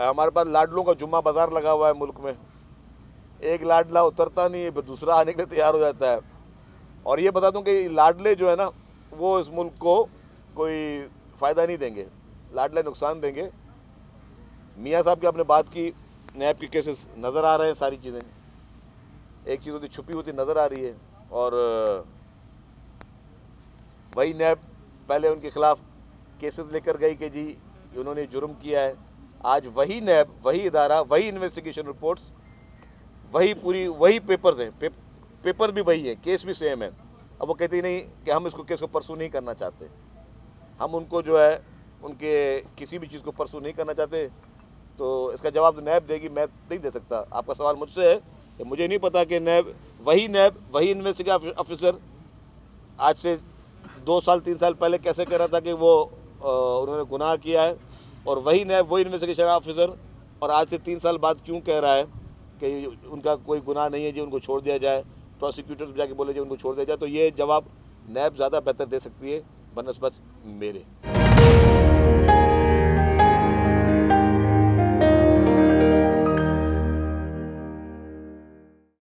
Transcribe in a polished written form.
हमारे पास लाडलों का जुम्मा बाजार लगा हुआ है मुल्क में। एक लाडला उतरता नहीं है, फिर दूसरा आने के लिए तैयार हो जाता है। और ये बता दूं कि लाडले जो है ना, वो इस मुल्क को कोई फ़ायदा नहीं देंगे, लाडले नुकसान देंगे। मियाँ साहब की आपने बात की, नैब के केसेस नज़र आ रहे हैं, सारी चीज़ें एक चीज़ होती छुपी होती नज़र आ रही है। और वही नैब पहले उनके खिलाफ केसेस लेकर गई कि जी उन्होंने जुर्म किया है। आज वही नैब, वही इदारा, वही इन्वेस्टिगेशन रिपोर्ट्स, वही पेपर्स हैं, पेपर भी वही है, केस भी सेम है। अब वो कहती नहीं कि हम इसको केस को परसू नहीं करना चाहते, हम उनको जो है उनके किसी भी चीज़ को परसू नहीं करना चाहते। तो इसका जवाब तो नैब देगी, मैं नहीं दे सकता। आपका सवाल मुझसे है कि मुझे नहीं पता कि नैब, वही इन्वेस्टिगेशन ऑफिसर आज से 2 साल 3 साल पहले कैसे कह रहा था कि वो उन्होंने गुनाह किया है, और वही नैब, वही इन्वेस्टिगेशन ऑफिसर और आज से 3 साल बाद क्यों कह रहा है कि उनका कोई गुनाह नहीं है जी, उनको छोड़ दिया जाए। प्रोसिक्यूटर्स जाके बोले जी उनको छोड़ दिया जाए। तो ये जवाब नैब ज़्यादा बेहतर दे सकती है बनस्बत मेरे।